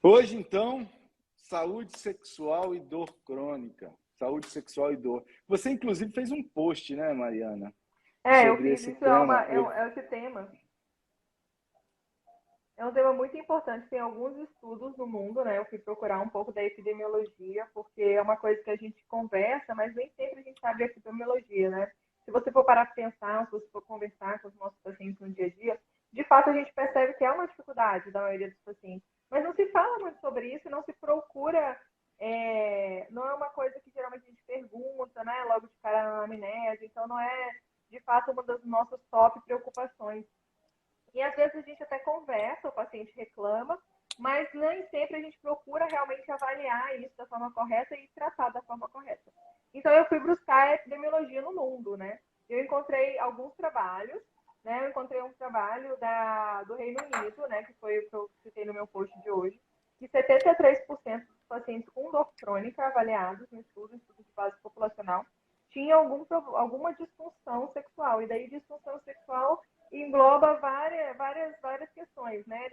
Hoje, então, saúde sexual e dor crônica. Saúde sexual e dor. Você, inclusive, fez um post, né, Mariana, Eu sobre fiz esse isso, tema. é esse tema. É um tema muito importante. Tem alguns estudos no mundo, né? Eu fui procurar um pouco da epidemiologia, porque é uma coisa que a gente conversa, mas nem sempre a gente sabe a epidemiologia, né? Se você for parar para pensar, se você for conversar com os nossos pacientes no dia a dia, de fato a gente percebe que é uma dificuldade da maioria dos pacientes. Mas não se fala muito sobre isso, não se procura, não é uma coisa que geralmente a gente pergunta, né? Logo de cara na anamnese, então não é de fato uma das nossas top preocupações. E às vezes a gente até conversa, o paciente reclama, mas nem sempre a gente procura realmente avaliar isso da forma correta e tratar da forma correta. Então eu fui buscar a epidemiologia no mundo, né? Eu encontrei alguns trabalhos, né? Eu encontrei um trabalho do Reino Unido, né? Que foi o que eu citei no meu post de hoje, que 73% dos pacientes com dor crônica avaliados no estudo de base populacional tinham alguma disfunção sexual. E daí disfunção sexual engloba várias questões, né?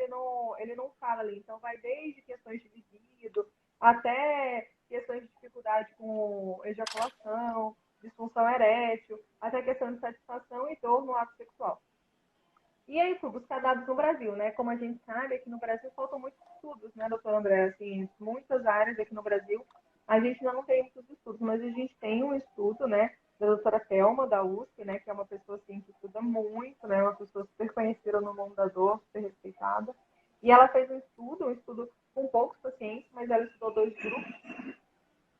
Ele não fala ali. Então, vai desde questões de libido até questões de dificuldade com ejaculação, disfunção erétil, até questão de satisfação e dor no ato sexual. E aí fui buscar dados no Brasil, né? Como a gente sabe, aqui no Brasil faltam muitos estudos, né, doutor André? Assim, muitas áreas aqui no Brasil, a gente ainda não tem muitos estudos, mas a gente tem um estudo, né, da doutora Thelma, da USP, né, que é uma pessoa, assim, que estuda muito, né, uma pessoa super conhecida no mundo da dor, super respeitada. E ela fez um estudo com poucos pacientes, mas ela estudou dois grupos,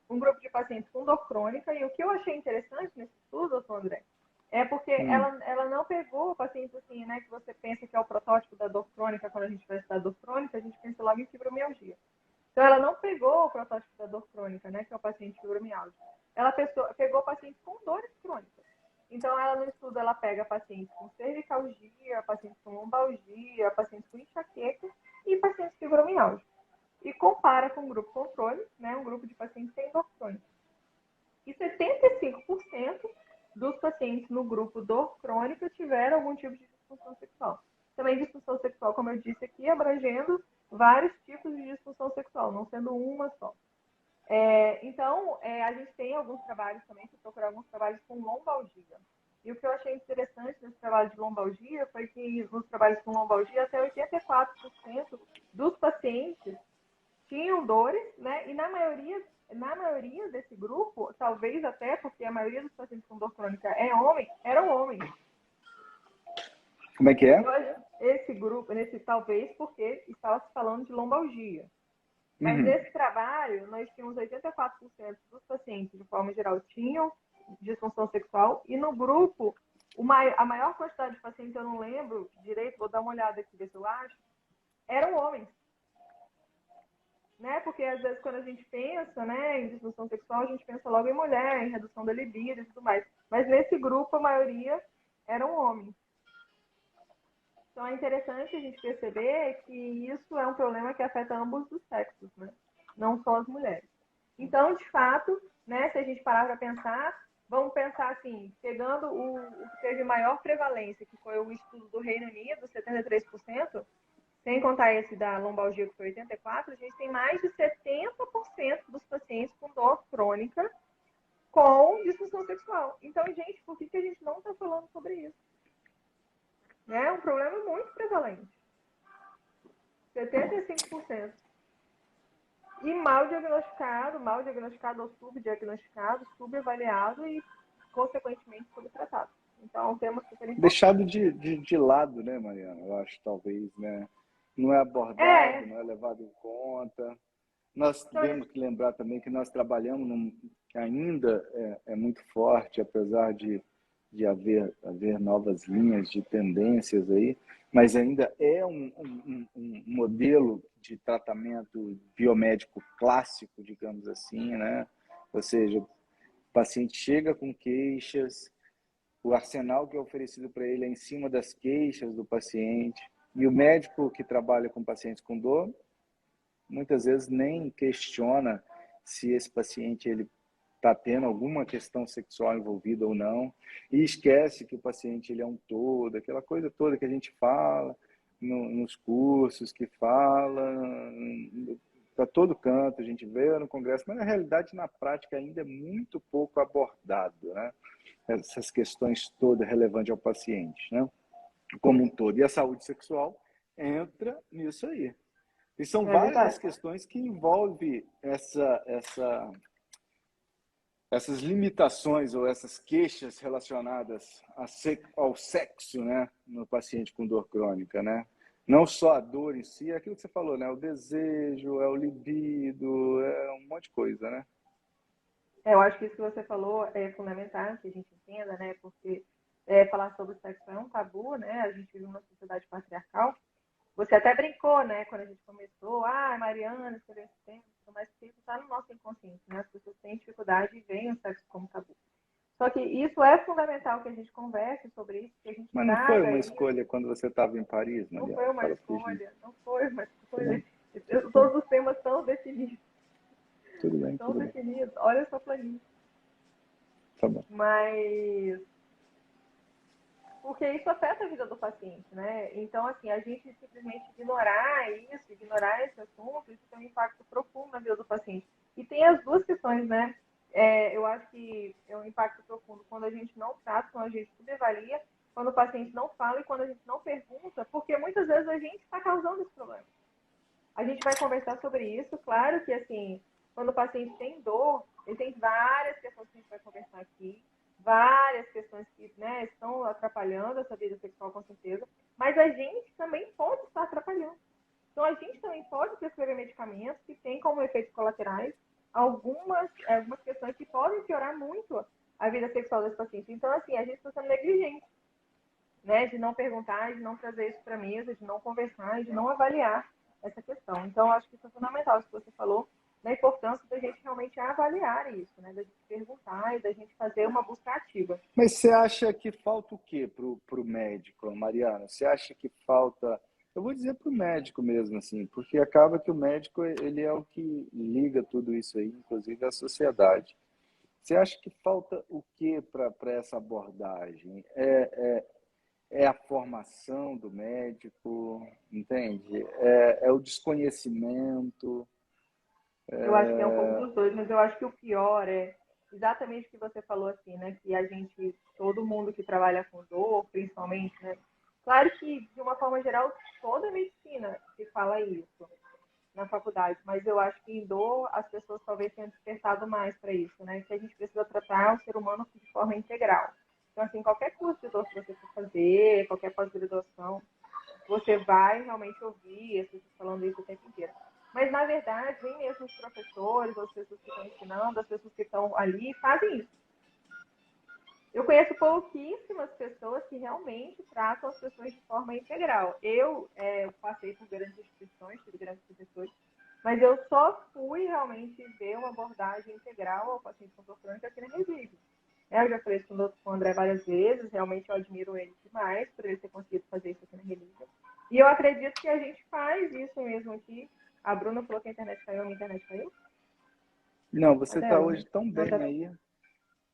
um grupo de pacientes com dor crônica, e o que eu achei interessante nesse estudo, doutor André, é porque Hum, ela não pegou pacientes assim, né, que você pensa que é o protótipo da dor crônica, quando a gente vai estudar dor crônica, a gente pensa logo em fibromialgia. Então, ela não pegou o protótipo da dor crônica, né, que é o paciente fibromialgia. Ela pegou pacientes com dores crônicas. Então, ela no estudo, ela pega pacientes com cervicalgia, pacientes com lombalgia, pacientes com enxaqueca e pacientes fibromialgia. E compara com o grupo controle, né, um grupo de pacientes sem dor crônica. E 75% dos pacientes no grupo dor crônica tiveram algum tipo de disfunção sexual. Também disfunção sexual, como eu disse aqui, abrangendo vários tipos de disfunção sexual, não sendo uma só. Então, a gente tem alguns trabalhos também, se procurar alguns trabalhos com lombalgia. E o que eu achei interessante nesse trabalho de lombalgia foi que nos trabalhos com lombalgia, até 84% dos pacientes tinham dores, né? E na maioria desse grupo, talvez até porque a maioria dos pacientes com dor crônica eram homens. como é que é? Então, esse grupo, talvez porque estava se falando de lombalgia. Mas Uhum. nesse trabalho, nós tínhamos 84% dos pacientes, de forma geral, tinham disfunção sexual, e no grupo, a maior quantidade de pacientes, eu não lembro direito, vou dar uma olhada aqui, ver se eu acho, eram homens. Né? Porque às vezes quando a gente pensa, né, em disfunção sexual, a gente pensa logo em mulher, em redução da libido e tudo mais. Mas nesse grupo, a maioria eram homens. Então é interessante a gente perceber que isso é um problema que afeta ambos os sexos, né? Não só as mulheres. Então, de fato, né, se a gente parar para pensar, vamos pensar assim, pegando o que teve maior prevalência, que foi o estudo do Reino Unido, 73%, sem contar esse da lombalgia, que foi 84%, a gente tem mais de 70% dos pacientes com dor crônica com disfunção sexual. Então, gente, por que a gente não está falando sobre isso? É um problema muito prevalente. 75%. E mal diagnosticado ou subdiagnosticado, subavaliado e, consequentemente, subtratado. Então, é um tema super importante. Deixado de lado, né, Mariana? Eu acho, talvez, né? Não é abordado, É, não é levado em conta. Nós então, temos que lembrar também que nós trabalhamos que ainda é muito forte, apesar de haver novas linhas de tendências aí, mas ainda é um modelo de tratamento biomédico clássico, digamos assim, né? Ou seja, o paciente chega com queixas, o arsenal que é oferecido para ele é em cima das queixas do paciente, e o médico que trabalha com pacientes com dor muitas vezes nem questiona se esse paciente ele está tendo alguma questão sexual envolvida ou não, e esquece que o paciente ele é um todo, aquela coisa toda que a gente fala nos cursos, que fala para todo canto, a gente vê no Congresso, mas na realidade, na prática, ainda é muito pouco abordado, né? Essas questões todas relevantes ao paciente, né? Como um todo. E a saúde sexual entra nisso aí. E são É várias as verdade. questões que envolvem essas limitações ou essas queixas relacionadas ao sexo, né, no paciente com dor crônica, né? Não só a dor em si, é aquilo que você falou, né? O desejo, é o libido, é um monte de coisa, né? Eu acho que isso que você falou é fundamental que a gente entenda, né? Porque falar sobre sexo é um tabu, né? A gente vive numa sociedade patriarcal. Você até brincou, né? Quando a gente começou, Mariana, escreveu esse tema, mas isso está no nosso inconsciente, né? As pessoas têm dificuldade e veem o sexo como tabu. Só que isso é fundamental que a gente converse sobre isso, que a gente Mas não foi traga uma isso. escolha quando você estava em Paris, Não Mariana? foi uma Fala pra gente. escolha, não foi uma Tá escolha. bom? Bom, Todos os temas estão definidos, tudo bem, estão tudo bem. definidos. Olha a sua planilha. Tá bom. Mas porque isso afeta a vida do paciente, né? Então, assim, a gente simplesmente ignorar isso, ignorar esse assunto, isso tem um impacto profundo na vida do paciente. E tem as duas questões, né? Eu acho que é um impacto profundo quando a gente não trata, quando a gente subavalia, quando o paciente não fala e quando a gente não pergunta, porque muitas vezes a gente está causando esse problema. A gente vai conversar sobre isso, claro que, assim, quando o paciente tem dor, ele tem várias questões que a gente vai conversar aqui, várias questões que, né, estão atrapalhando essa vida sexual, com certeza, mas a gente também pode estar atrapalhando. Então, a gente também pode prescrever medicamentos que têm como efeitos colaterais algumas questões que podem piorar muito a vida sexual desse paciente. Então, assim, a gente está sendo negligente, né, de não perguntar, de não trazer isso para a mesa, de não conversar, de não avaliar essa questão. Então, acho que isso é fundamental, isso que você falou, da importância da gente realmente avaliar isso, né, da gente perguntar e da gente fazer uma busca ativa. Mas você acha que falta o quê para o médico, Mariana? Você acha que falta... Eu vou dizer para o médico mesmo, assim, porque acaba que o médico ele é o que liga tudo isso aí, inclusive a sociedade. Você acha que falta o quê para essa abordagem? É a formação do médico, entende? É o desconhecimento. Eu acho que é um pouco dos dois, mas eu acho que o pior é exatamente o que você falou, assim, né, que a gente, todo mundo que trabalha com dor, principalmente, né, claro que, de uma forma geral, toda a medicina se fala isso na faculdade, mas eu acho que em dor as pessoas talvez tenham despertado mais para isso, né? Que a gente precisa tratar o ser humano de forma integral. Então, assim, qualquer curso de dor que você for fazer, qualquer pós-graduação, você vai realmente ouvir as pessoas falando isso o tempo inteiro. Mas, na verdade, nem mesmo os professores, as pessoas que estão ensinando, as pessoas que estão ali, fazem isso. Eu conheço pouquíssimas pessoas que realmente tratam as pessoas de forma integral. Eu passei por grandes instituições, tive grandes professores, mas eu só fui realmente ver uma abordagem integral ao paciente com dor crônica aqui na Reside. Eu já falei isso com o André várias vezes, realmente eu admiro ele demais por ele ter conseguido fazer isso aqui na Relíquia. E eu acredito que a gente faz isso mesmo aqui. A Bruna falou que a internet caiu, a minha internet caiu? Não, A você está dela, né? hoje tão Não, bem tá... aí.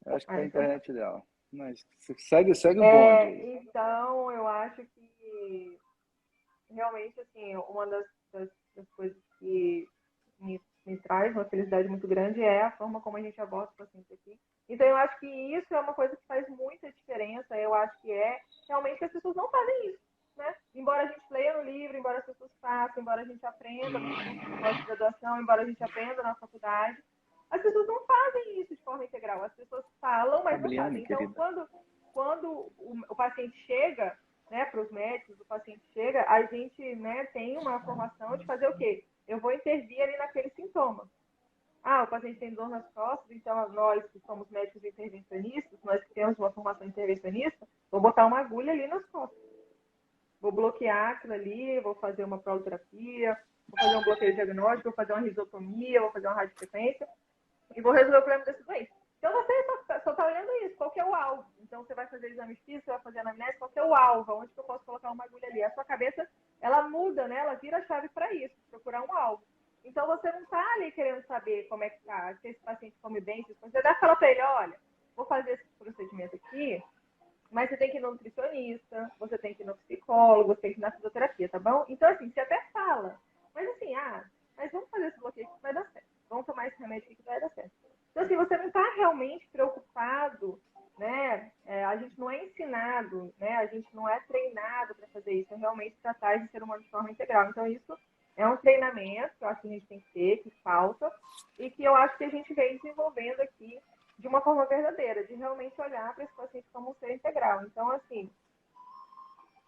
Eu acho que está a Então tá. internet ideal. Mas segue o bonde aí. Então, eu acho que realmente, assim, uma das coisas que me traz uma felicidade muito grande é a forma como a gente aborda os pacientes aqui. Então, eu acho que isso é uma coisa que faz muita diferença. Eu acho que realmente que as pessoas não fazem isso, né? Embora a gente leia no livro, embora as pessoas façam, embora a gente aprenda no curso de pós-graduação, embora a gente aprenda na faculdade, as pessoas não fazem isso de forma integral. As pessoas falam, mas não Fabiana, fazem. Então, querida. quando o paciente chega, né, para os médicos, o paciente chega, a gente, né, tem uma formação de fazer o quê? Eu vou intervir ali naquele sintoma. O paciente tem dor nas costas, então nós que somos médicos intervencionistas, nós que temos uma formação intervencionista, vou botar uma agulha ali nas costas. Vou bloquear aquilo ali, vou fazer uma proloterapia, vou fazer um bloqueio diagnóstico, vou fazer uma risotomia, vou fazer uma radiofrequência e vou resolver o problema desse doente. Então você só está olhando isso, qual que é o alvo? Então você vai fazer exame físico, você vai fazer anamnese, qual que é o alvo? Onde que eu posso colocar uma agulha ali? A sua cabeça, ela muda, né? Ela vira a chave para isso, procurar um alvo. Então você não está ali querendo saber como é que está, se esse paciente come bem, se você dá fala para ele, olha, vou fazer esse procedimento aqui, mas você tem que ir no nutricionista, você tem que ir no psicólogo, você tem que ir na fisioterapia, tá bom? Então, assim, você até fala, mas assim, mas vamos fazer esse bloqueio remédio aqui que vai dar certo. Então, assim, você não está realmente preocupado, né? A gente não é ensinado, né? A gente não é treinado para fazer isso, é realmente tratar esse ser humano de forma integral. Então, isso é um treinamento que eu acho que a gente tem que ter, que falta, e que eu acho que a gente vem desenvolvendo aqui de uma forma verdadeira, de realmente olhar para esse paciente como um ser integral. Então, assim,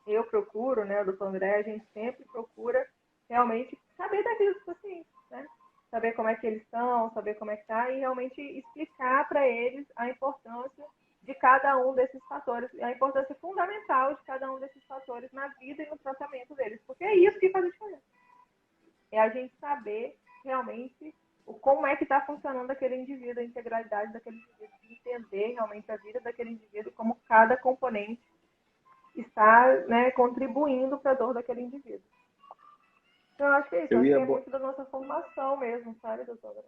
eu procuro, né, o doutor André, a gente sempre procura realmente saber da vida dos pacientes, né? Saber como é que eles estão, saber como é que está e realmente explicar para eles a importância de cada um desses fatores, a importância fundamental de cada um desses fatores na vida e no tratamento deles, porque é isso que faz a diferença. É a gente saber realmente como é que está funcionando aquele indivíduo, a integralidade daquele indivíduo, de entender realmente a vida daquele indivíduo, como cada componente está, né, contribuindo para a dor daquele indivíduo. Então, eu acho que é isso. Eu acho que é muito da nossa formação mesmo, sabe, doutora?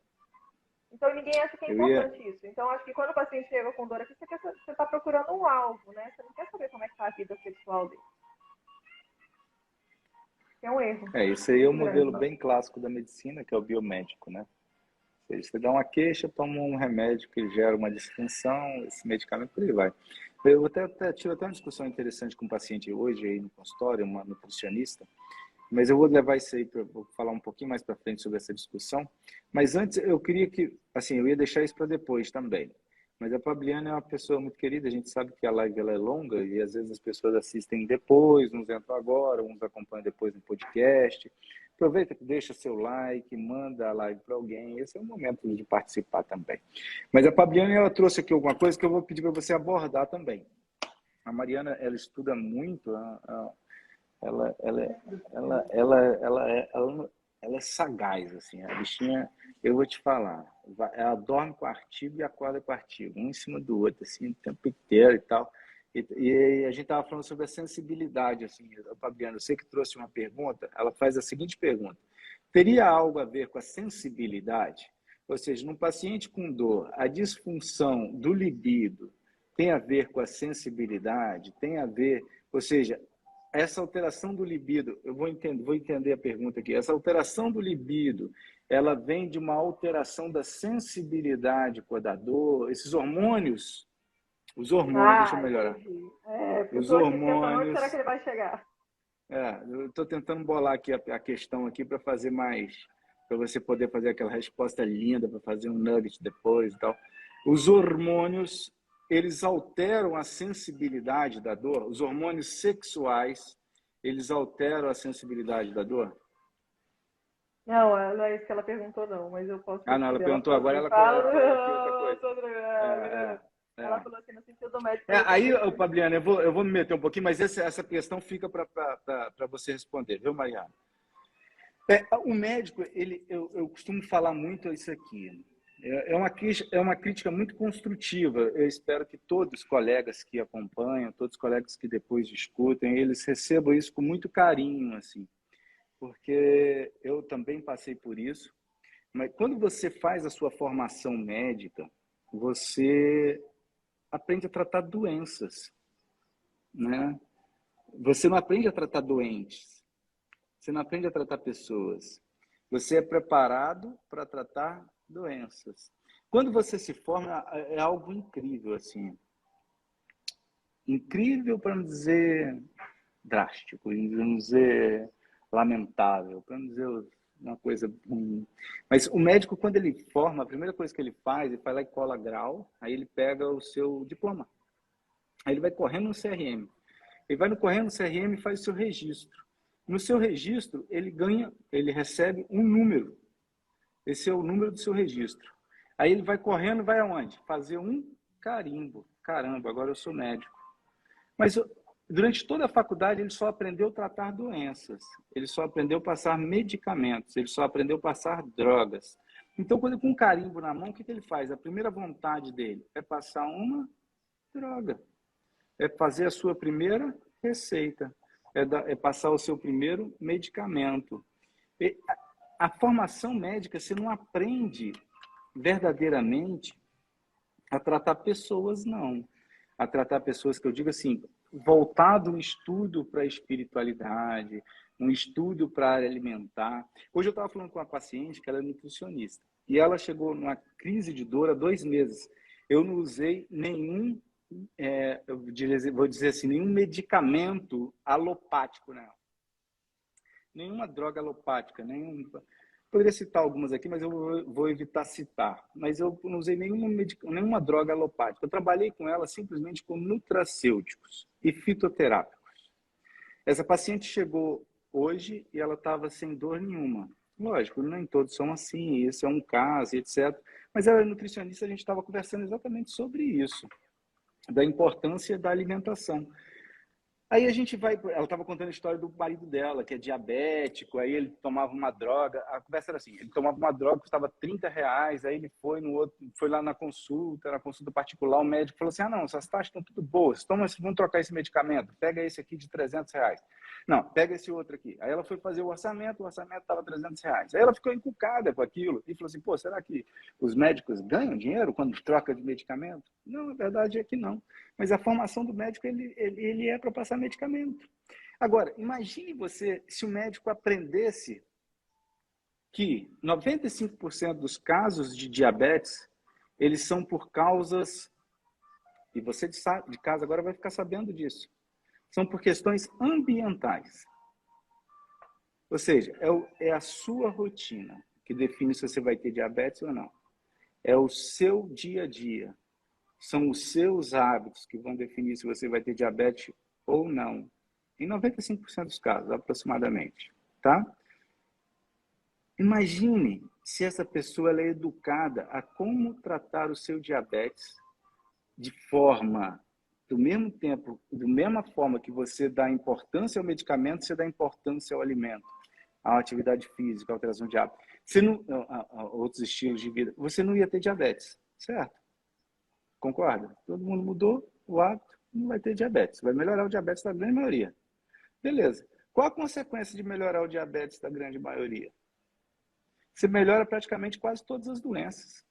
Então, ninguém acha que é importante isso. Então, acho que quando o paciente chega com dor aqui, você está procurando um alvo, né? Você não quer saber como é que está a vida sexual dele. É um erro. Isso aí é o modelo bem clássico da medicina, que é o biomédico, né? Ou seja, você dá uma queixa, toma um remédio que gera uma disfunção, esse medicamento, por aí vai. Eu tive até uma discussão interessante com um paciente hoje aí no consultório, uma nutricionista, mas eu vou levar isso aí para falar um pouquinho mais para frente sobre essa discussão. Mas antes, eu queria que, assim, eu ia deixar isso para depois também. Mas a Fabiana é uma pessoa muito querida, a gente sabe que a live ela é longa e às vezes as pessoas assistem depois, uns entram agora, uns acompanham depois no podcast. Aproveita, deixa seu like, manda a live para alguém, esse é o momento de participar também. Mas a Fabiana, ela trouxe aqui alguma coisa que eu vou pedir para você abordar também. A Mariana, ela estuda muito, ela é sagaz, assim, a bichinha, eu vou te falar, ela dorme com artigo e acorda com artigo, um em cima do outro, assim, o tempo inteiro e tal. E a gente estava falando sobre a sensibilidade, assim, Fabiana, eu sei que trouxe uma pergunta, ela faz a seguinte pergunta: teria algo a ver com a sensibilidade? Ou seja, num paciente com dor, a disfunção do libido tem a ver com a sensibilidade? Tem a ver, ou seja, essa alteração do libido, eu vou entender a pergunta aqui. Essa alteração do libido, ela vem de uma alteração da sensibilidade com a da dor, esses hormônios, os hormônios, deixa eu melhorar. Os hormônios. Onde será que ele vai chegar? Eu estou tentando bolar aqui a questão aqui para fazer mais, para você poder fazer aquela resposta linda, para fazer um nugget depois e tal. Os hormônios, eles alteram a sensibilidade da dor? Os hormônios sexuais, eles alteram a sensibilidade da dor? Não, não é isso que ela perguntou, não, mas eu posso... não, ela perguntou agora, ela falou outra coisa. Ela falou assim, no sentido do médico... Aí, Fabiana, eu vou me meter um pouquinho, mas essa questão fica para você responder, viu, Mariana? O médico, eu costumo falar muito isso aqui. É uma crítica muito construtiva. Eu espero que todos os colegas que acompanham, todos os colegas que depois discutem, eles recebam isso com muito carinho, assim, porque eu também passei por isso. Mas quando você faz a sua formação médica, você aprende a tratar doenças, né? Você não aprende a tratar doentes. Você não aprende a tratar pessoas. Você é preparado para tratar doenças. Quando você se forma, é algo incrível, assim. Incrível para não dizer drástico, para não dizer lamentável, para não dizer uma coisa ruim. Mas o médico, quando ele forma, a primeira coisa que ele vai lá e cola grau, aí ele pega o seu diploma. Aí ele vai correndo no CRM. Ele vai correndo no CRM e faz o seu registro. No seu registro, ele recebe um número. Esse é o número do seu registro. Aí ele vai correndo, vai aonde? Fazer um carimbo. Caramba, agora eu sou médico. Mas durante toda a faculdade ele só aprendeu a tratar doenças. Ele só aprendeu a passar medicamentos. Ele só aprendeu a passar drogas. Então, quando com um carimbo na mão, o que ele faz? A primeira vontade dele é passar uma droga. É fazer a sua primeira receita. É passar o seu primeiro medicamento. A formação médica, você não aprende verdadeiramente a tratar pessoas, não. A tratar pessoas que eu digo assim, voltado o estudo para a espiritualidade, um estudo para a área alimentar. Hoje eu estava falando com uma paciente que ela é nutricionista e ela chegou numa crise de dor há 2 meses. Eu não usei nenhum, vou dizer assim, nenhum medicamento alopático nela. Nenhuma droga alopática, poderia citar algumas aqui, mas eu vou evitar citar. Mas eu não usei nenhuma droga alopática. Eu trabalhei com ela simplesmente com nutracêuticos e fitoterápicos. Essa paciente chegou hoje e ela estava sem dor nenhuma. Lógico, nem todos são assim, esse é um caso, etc. Mas ela é nutricionista, a gente estava conversando exatamente sobre isso, da importância da alimentação. Aí a gente vai, ela estava contando a história do marido dela, que é diabético, aí ele tomava uma droga, a conversa era assim, ele tomava uma droga que custava R$ 30, aí ele foi lá na consulta particular, o médico falou assim, não, essas taxas estão tudo boas, vamos trocar esse medicamento, pega esse aqui de R$ 300. Não, pega esse outro aqui. Aí ela foi fazer o orçamento estava R$ 300. Aí ela ficou encucada com aquilo e falou assim, pô, será que os médicos ganham dinheiro quando troca de medicamento? Não, a verdade é que não. Mas a formação do médico, ele é para passar medicamento. Agora, imagine você, se o médico aprendesse que 95% dos casos de diabetes, eles são por causas, e você de casa agora vai ficar sabendo disso, são por questões ambientais. Ou seja, é a sua rotina que define se você vai ter diabetes ou não. É o seu dia a dia. São os seus hábitos que vão definir se você vai ter diabetes ou não. Em 95% dos casos, aproximadamente. Tá? Imagine se essa pessoa ela é educada a como tratar o seu diabetes de forma, do mesmo tempo, da mesma forma que você dá importância ao medicamento, você dá importância ao alimento, à atividade física, à alteração de hábito. A outros estilos de vida, você não ia ter diabetes, certo? Concorda? Todo mundo mudou o hábito, não vai ter diabetes. Vai melhorar o diabetes da grande maioria. Beleza. Qual a consequência de melhorar o diabetes da grande maioria? Você melhora praticamente quase todas as doenças.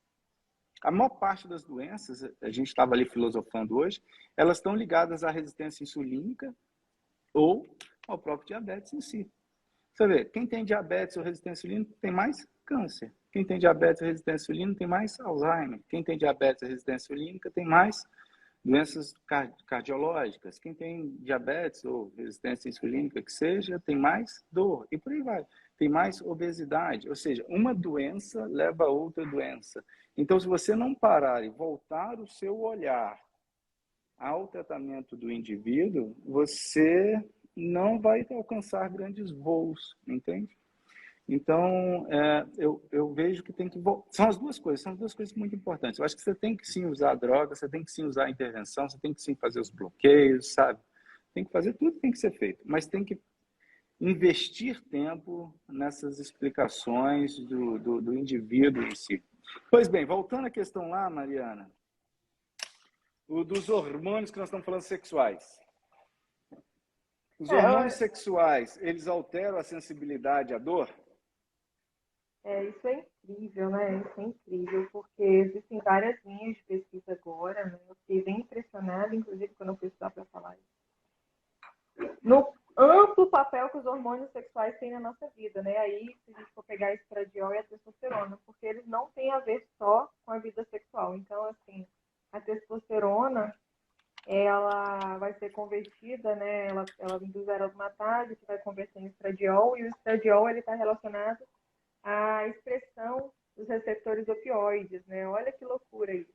A maior parte das doenças, a gente estava ali filosofando hoje, elas estão ligadas à resistência insulínica ou ao próprio diabetes em si. Você vê, quem tem diabetes ou resistência insulínica tem mais câncer. Quem tem diabetes ou resistência insulínica tem mais Alzheimer. Quem tem diabetes ou resistência insulínica tem mais doenças cardiológicas. Quem tem diabetes ou resistência insulínica que seja, tem mais dor. E por aí vai. Tem mais obesidade. Ou seja, uma doença leva a outra doença. Então, se você não parar e voltar o seu olhar ao tratamento do indivíduo, você não vai alcançar grandes voos, entende? Então, eu vejo que tem que... São duas coisas muito importantes. Eu acho que você tem que sim usar a droga, você tem que sim usar a intervenção, você tem que sim fazer os bloqueios, sabe? Tem que fazer tudo, tem que ser feito. Mas tem que investir tempo nessas explicações do indivíduo em si. Pois bem, voltando à questão lá, Mariana, dos hormônios que nós estamos falando sexuais. Os hormônios sexuais, eles alteram a sensibilidade à dor? Isso é incrível, né? Isso é incrível, porque existem várias linhas de pesquisa agora, né? Eu fiquei bem impressionada, inclusive, quando eu fui estudar para falar isso. No amplo papel que os hormônios sexuais têm na nossa vida, né? Aí, se a gente for pegar a estradiol e a testosterona, porque eles não têm a ver só com a vida sexual. Então, assim, a testosterona, ela vai ser convertida, né? Ela vem do 0-aldomatarse, que vai converter em estradiol, e o estradiol, ele está relacionado à expressão dos receptores opioides, né? Olha que loucura isso.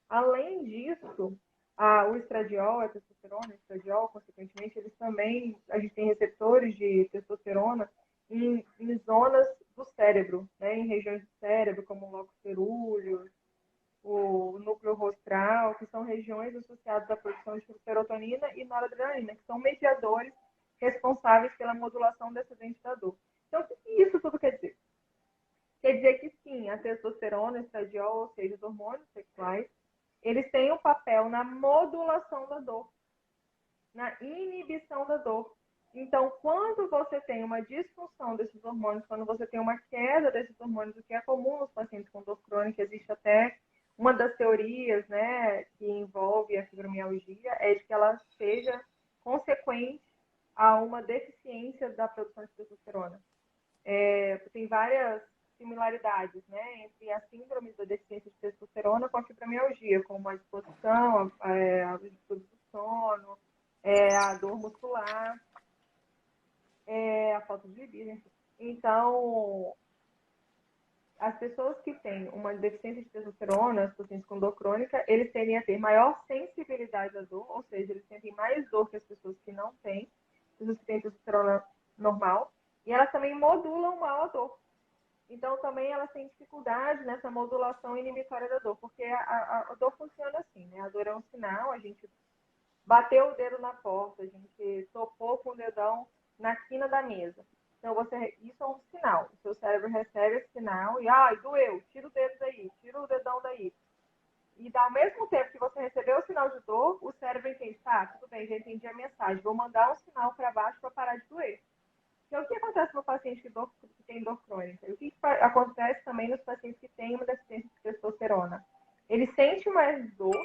Além disso, o estradiol, a testosterona, o estradiol, consequentemente, eles também, a gente tem receptores de testosterona em zonas do cérebro, né? Em regiões do cérebro, como o lóbulo cerúleo, o núcleo rostral, que são regiões associadas à produção de serotonina e noradrenalina, que são mediadores responsáveis pela modulação dessa da dor. Então, o que isso tudo quer dizer? Quer dizer que sim, a testosterona, o estradiol, ou seja, os hormônios sexuais, eles têm um papel na modulação da dor, na inibição da dor. Então, quando você tem uma disfunção desses hormônios, quando você tem uma queda desses hormônios, o que é comum nos pacientes com dor crônica, existe até uma das teorias, né, que envolve a fibromialgia, é de que ela seja consequente a uma deficiência da produção de testosterona. Tem várias similaridades, né, entre a síndrome da deficiência de testosterona com a fibromialgia, como a disposição, a dificuldade do sono, a dor muscular, a falta de libido, enfim. Então, as pessoas que têm uma deficiência de testosterona, os pacientes com dor crônica, eles tendem a ter maior sensibilidade à dor, ou seja, eles sentem mais dor que as pessoas que não têm, as pessoas que têm testosterona normal, e elas também modulam mal a dor. Então, também elas têm dificuldade nessa modulação inibitória da dor, porque a dor funciona assim, né? A dor é um sinal, a gente bateu o dedo na porta, a gente topou com o dedão na quina da mesa. Então, isso é um sinal. O seu cérebro recebe esse sinal e, doeu, tira o dedo daí, tira o dedão daí. E ao mesmo tempo que você recebeu o sinal de dor, o cérebro entende, tá, tudo bem, já entendi a mensagem, vou mandar um sinal para baixo para parar de doer. Então, o que acontece no paciente que tem dor crônica? O que acontece também nos pacientes que têm uma deficiência de testosterona? Ele sente mais dor,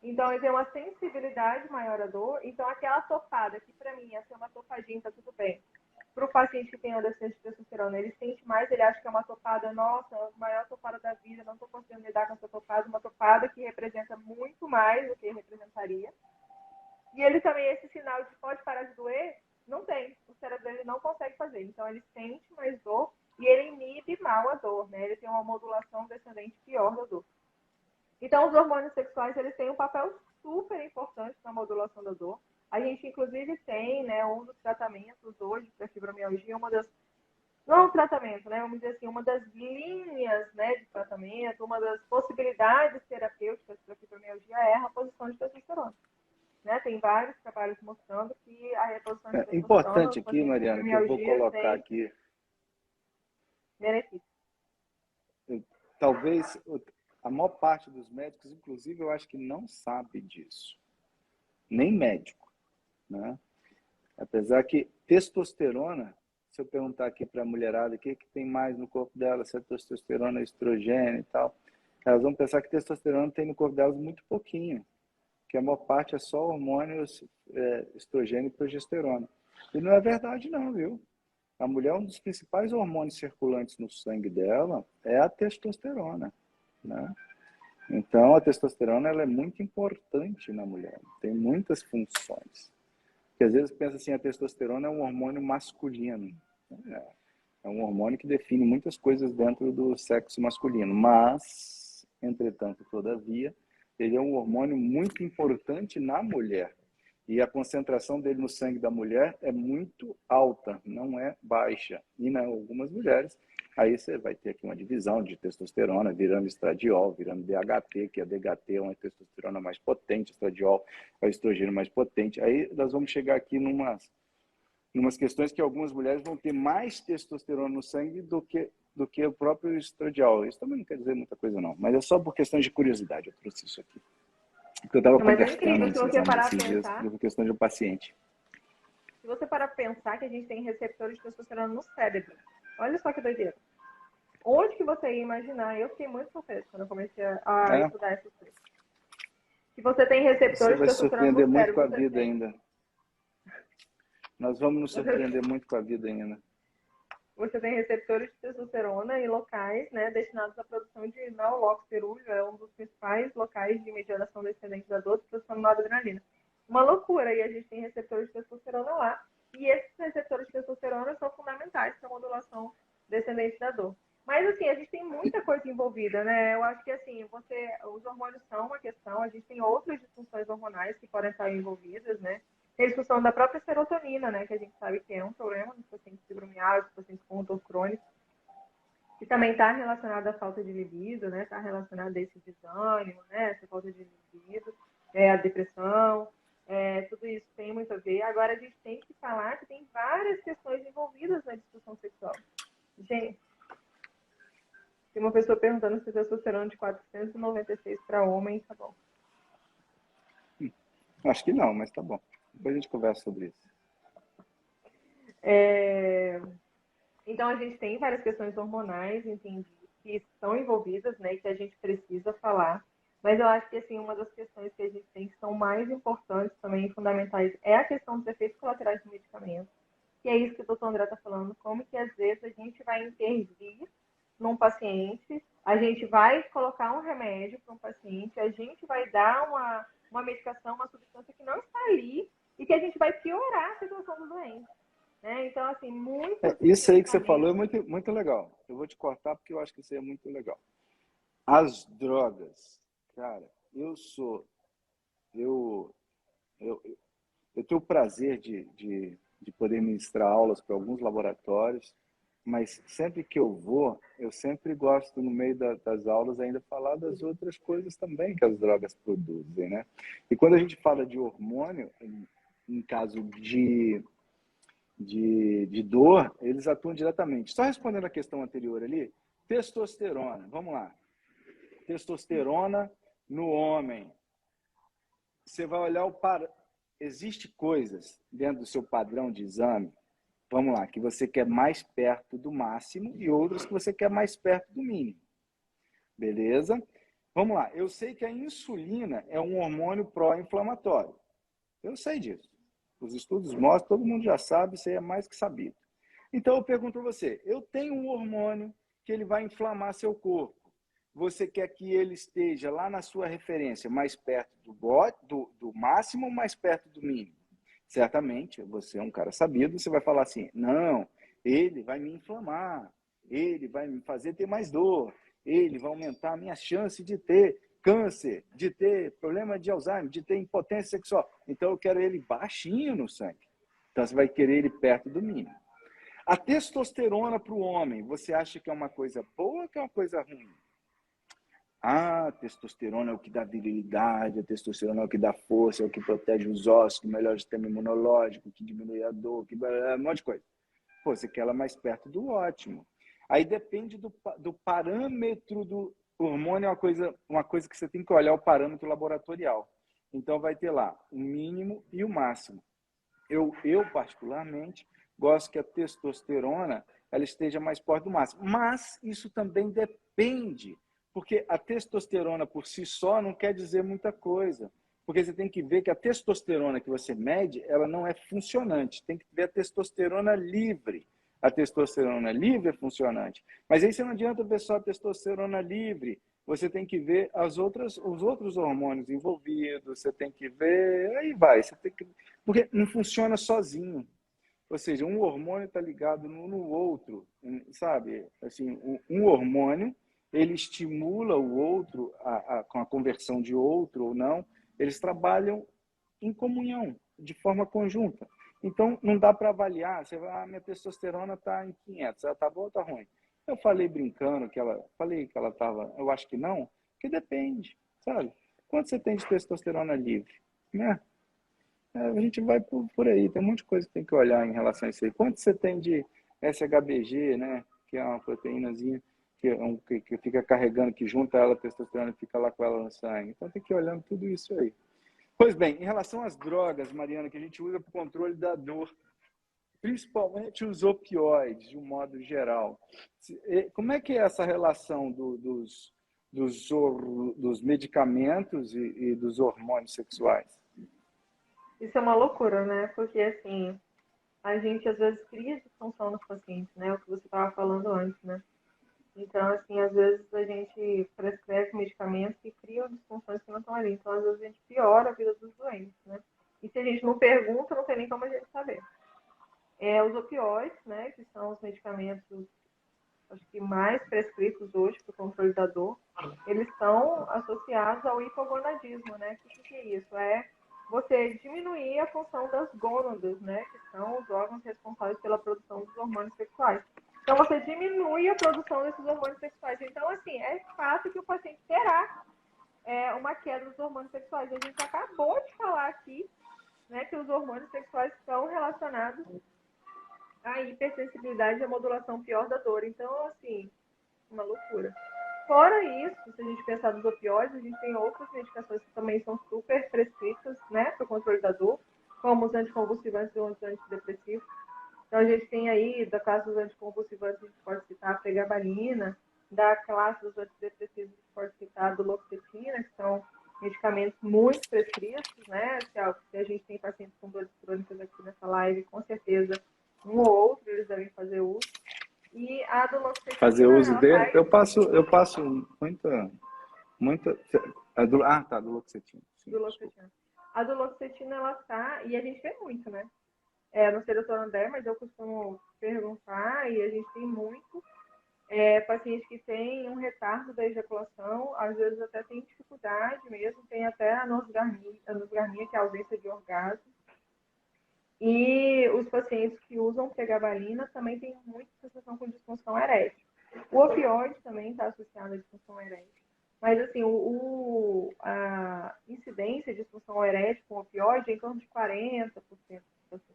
então ele tem uma sensibilidade maior à dor, então aquela topada, que para mim ia ser uma topadinha, tá tudo bem. Para o paciente que tem uma deficiência de testosterona, ele sente mais, ele acha que é uma topada, nossa, a maior topada da vida, não estou conseguindo lidar com essa topada, uma topada que representa muito mais do que representaria. E ele também, esse sinal de pode parar de doer, não tem. O cérebro dele não consegue fazer. Então, ele sente mais dor e ele inibe mal a dor, né? Ele tem uma modulação descendente pior da dor. Então, os hormônios sexuais, eles têm um papel super importante na modulação da dor. A gente, inclusive, tem, né, um dos tratamentos hoje para fibromialgia, não é um tratamento, né? Vamos dizer assim, uma das linhas, né, de tratamento, uma das possibilidades terapêuticas para fibromialgia é a reposição de testosterona. Né? Tem vários trabalhos mostrando que a reposição de testosterona Importante aqui, Mariana, que eu vou colocar aqui. Benefício. Talvez a maior parte dos médicos, inclusive, eu acho que não sabe disso. Nem médico, né? Apesar que testosterona, se eu perguntar aqui para a mulherada o que tem mais no corpo dela, se é testosterona, estrogênio e tal, elas vão pensar que testosterona tem no corpo delas muito pouquinho, que a maior parte é só hormônios estrogênio e progesterona. E não é verdade não, viu? A mulher, um dos principais hormônios circulantes no sangue dela é a testosterona, né? Então, a testosterona ela é muito importante na mulher, tem muitas funções. Porque às vezes pensa assim, a testosterona é um hormônio masculino. É um hormônio que define muitas coisas dentro do sexo masculino, mas, entretanto, todavia, ele é um hormônio muito importante na mulher. E a concentração dele no sangue da mulher é muito alta, não é baixa. E em algumas mulheres, aí você vai ter aqui uma divisão de testosterona, virando estradiol, virando DHT, que a DHT é uma testosterona mais potente, estradiol é o estrogênio mais potente. Aí nós vamos chegar aqui numas questões que algumas mulheres vão ter mais testosterona no sangue do que o próprio estradiol. Isso também não quer dizer muita coisa, não. Mas é só por questões de curiosidade eu trouxe isso aqui. Porque eu estava conversando se você parar a dias por questão de um paciente. Se você parar para pensar que a gente tem receptores de testosterona no cérebro, olha só que doideira. Onde que você ia imaginar? Eu fiquei muito surpresa quando eu comecei a estudar essas coisas. Que você tem receptores de testosterona no cérebro. Você vai se surpreender muito com a vida ainda. Nós vamos nos surpreender muito com a vida ainda. Você tem receptores de testosterona em locais, né, destinados à produção de locus cerúleo, é um dos principais locais de mediação descendente da dor, de produção de noradrenalina. Uma loucura, e a gente tem receptores de testosterona lá, e esses receptores de testosterona são fundamentais para a modulação descendente da dor. Mas, assim, a gente tem muita coisa envolvida, né? Eu acho que, assim, os hormônios são uma questão, a gente tem outras disfunções hormonais que podem estar envolvidas, né? Tem a discussão da própria serotonina, né? Que a gente sabe que é um problema nos pacientes fibromialgicos, pacientes com dor crônica, que também está relacionado à falta de libido, né? Está relacionado a esse desânimo, né? Essa falta de libido, a depressão, tudo isso tem muito a ver. Agora, a gente tem que falar que tem várias questões envolvidas na disfunção sexual. Gente, tem uma pessoa perguntando se a testosterona de 496 para homem tá bom. Acho que não, mas tá bom. Depois a gente conversa sobre isso. Então, a gente tem várias questões hormonais, entendi, que estão envolvidas, né, que a gente precisa falar. Mas eu acho que, assim, uma das questões que a gente tem que são mais importantes também, fundamentais, é a questão dos efeitos colaterais do medicamento. E é isso que o doutor André está falando, como que às vezes a gente vai intervir num paciente, a gente vai colocar um remédio para um paciente, a gente vai dar uma medicação, uma substância que não está ali e que a gente vai piorar a situação do doente. Né? Então, assim, muitos Isso aí que você falou é medicamentos... muito, muito legal. Eu vou te cortar porque eu acho que isso aí é muito legal. As drogas, cara, eu, eu, eu tenho o prazer de poder ministrar aulas para alguns laboratórios, mas sempre que eu vou, eu sempre gosto, no meio das aulas, ainda falar das outras coisas também que as drogas produzem, né? E quando a gente fala de hormônio, em caso de dor, eles atuam diretamente. Só respondendo a questão anterior ali, testosterona, vamos lá. Testosterona no homem. Você vai olhar o par... Existe coisas dentro do seu padrão de exame, vamos lá, que você quer mais perto do máximo e outras que você quer mais perto do mínimo. Beleza? Vamos lá. Eu sei que a insulina é um hormônio pró-inflamatório. Eu sei disso. Os estudos mostram, todo mundo já sabe, isso aí é mais que sabido. Então eu pergunto para você, eu tenho um hormônio que ele vai inflamar seu corpo. Você quer que ele esteja lá na sua referência, mais perto do máximo ou mais perto do mínimo? Certamente, você é um cara sabido, você vai falar assim, não, ele vai me inflamar, ele vai me fazer ter mais dor, ele vai aumentar a minha chance de ter câncer, de ter problema de Alzheimer, de ter impotência sexual. Então eu quero ele baixinho no sangue. Então você vai querer ele perto do mínimo. A testosterona para o homem, você acha que é uma coisa boa ou que é uma coisa ruim? Ah, a testosterona é o que dá virilidade, a testosterona é o que dá força, é o que protege os ossos, que melhora o sistema imunológico, que diminui a dor, que um monte de coisa. Pô, você quer ela mais perto do ótimo. Aí depende do parâmetro do hormônio, é uma coisa que você tem que olhar o parâmetro laboratorial. Então vai ter lá o mínimo e o máximo. Eu particularmente, gosto que a testosterona ela esteja mais perto do máximo. Mas isso também depende, porque a testosterona por si só não quer dizer muita coisa. Porque você tem que ver que a testosterona que você mede, ela não é funcionante. Tem que ver a testosterona livre. A testosterona livre é funcionante. Mas aí você não adianta ver só a testosterona livre. Você tem que ver os outros hormônios envolvidos, você tem que ver, aí vai, você tem que, porque não funciona sozinho. Ou seja, um hormônio está ligado no outro, sabe? Assim, um hormônio, ele estimula o outro com a conversão de outro ou não, eles trabalham em comunhão, de forma conjunta. Então, não dá para avaliar, você vai, minha testosterona está em 500, ela está boa ou está ruim? Eu falei brincando falei que ela estava, eu acho que não, que depende, sabe? Quanto você tem de testosterona livre, né? A gente vai por aí, tem um monte de coisa que tem que olhar em relação a isso aí. Quanto você tem de SHBG, né? Que é uma proteínazinha que fica carregando, que junta ela a testosterona e fica lá com ela no sangue. Então tem que ir olhando tudo isso aí. Pois bem, em relação às drogas, Mariana, que a gente usa para o controle da dor, principalmente os opioides, de um modo geral. Como é que é essa relação dos medicamentos e dos hormônios sexuais? Isso é uma loucura, né? Porque, assim, a gente às vezes cria disfunção nos pacientes, né? O que você estava falando antes, né? Então, assim, às vezes a gente prescreve medicamentos que criam disfunções que não estão ali. Então, às vezes a gente piora a vida dos doentes, né? E se a gente não pergunta, não tem nem como a gente saber. Os opioides, né, que são os medicamentos, acho que mais prescritos hoje para o controle da dor, eles estão associados ao hipogonadismo, né? O que é isso? É você diminuir a função das gônadas, né, que são os órgãos responsáveis pela produção dos hormônios sexuais. Então, você diminui a produção desses hormônios sexuais. Então, assim, é fato que o paciente terá uma queda dos hormônios sexuais. A gente acabou de falar aqui, né, que os hormônios sexuais estão relacionados à hipersensibilidade e à modulação pior da dor. Então, assim, uma loucura. Fora isso, se a gente pensar nos opioides, a gente tem outras medicações que também são super prescritas, né, para o controle da dor, como os anticonvulsivantes e os antidepressivos. Então, a gente tem aí, da classe dos anticonvulsivantes, a gente pode citar a pregabalina, da classe dos antidepressivos, a gente pode citar a duloxetina, duloxetina, que são medicamentos muito prescritos, né? Se a gente tem pacientes com dores crônicas aqui nessa live, com certeza um ou outro eles devem fazer uso. E a Fazer duloxetina, uso ela dele? faz Eu passo muita. Tá, duloxetina. Sim, desculpa. duloxetina. A duloxetina, ela tá, e a gente vê muito, né? Não sei, doutor André, mas eu costumo perguntar, e a gente tem muito paciente que tem um retardo da ejaculação, às vezes até tem dificuldade mesmo, tem até anosgarnia, que é a ausência de orgasmo. E os pacientes que usam pregabalina também têm muita sensação com disfunção erétil. O opioide também está associado à disfunção erétil. Mas, assim, a incidência de disfunção erétil com opioide é em torno de 40%. Assim.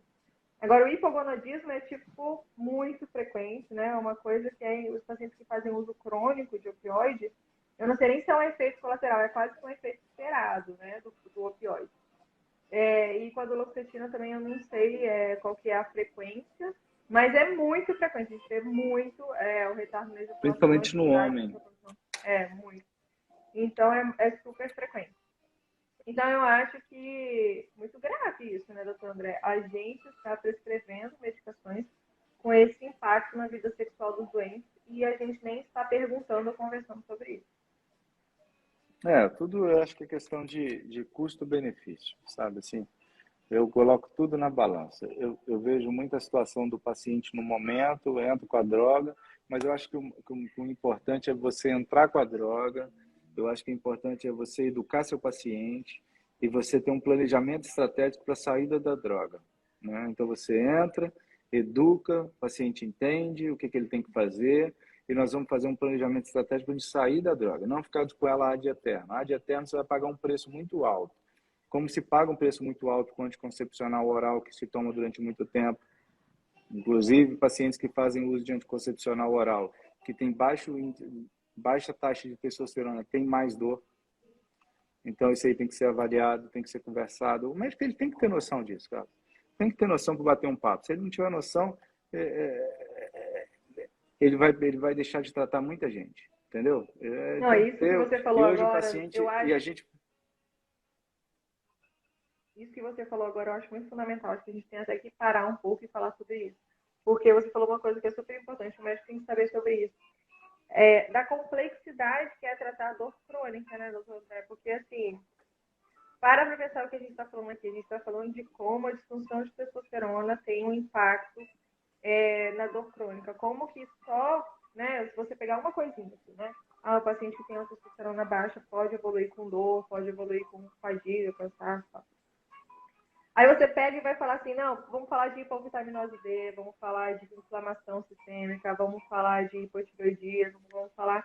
Agora, o hipogonadismo é, tipo, muito frequente, né? É uma coisa que os pacientes que fazem uso crônico de opioide, eu não sei nem se é um efeito colateral, é quase que um efeito esperado, né, do opioide. E com a duloxetina também eu não sei qual que é a frequência, mas é muito frequente. A gente vê muito o retardo na ejaculação, Principalmente no dificuldade na homem. ejaculação. Muito. Então, é super frequente. Então, eu acho que muito grave isso, né, doutor André? A gente está prescrevendo medicações com esse impacto na vida sexual dos doentes e a gente nem está perguntando ou conversando sobre isso. Tudo eu acho que é questão de custo-benefício, sabe? Assim, eu coloco tudo na balança. Eu vejo muita situação do paciente no momento, entro com a droga, mas eu acho que o importante é você entrar com a droga, eu acho que o importante é você educar seu paciente e você ter um planejamento estratégico para a saída da droga, né? Então você entra, educa, o paciente entende o que ele tem que fazer, e nós vamos fazer um planejamento estratégico de sair da droga, não ficar com ela ad eterno. Ad eterno você vai pagar um preço muito alto. Como se paga um preço muito alto com anticoncepcional oral que se toma durante muito tempo, inclusive pacientes que fazem uso de anticoncepcional oral, que tem baixa taxa de testosterona, tem mais dor. Então isso aí tem que ser avaliado, tem que ser conversado. O médico ele tem que ter noção disso, cara. Tem que ter noção para bater um papo. Se ele não tiver noção, ele vai deixar de tratar muita gente, entendeu? Não, Tem que isso que ter. você falou E hoje o agora, eu paciente e a acho. gente. Isso que você falou agora eu acho muito fundamental. Acho que a gente tem até que parar um pouco e falar sobre isso. Porque você falou uma coisa que é super importante, o médico tem que saber sobre isso. Da complexidade que é tratar a dor crônica, né, doutor André? Porque, assim, para pensar o que a gente está falando aqui, a gente está falando de como a disfunção de testosterona tem um impacto na dor crônica. Como que só, né, se você pegar uma coisinha aqui, né? O paciente que tem uma testosterona baixa pode evoluir com dor, pode evoluir com fadiga, cansaço, tal. Aí você pega e vai falar assim, não, vamos falar de hipovitaminose D, vamos falar de inflamação sistêmica, vamos falar de hipotireoidismo, vamos falar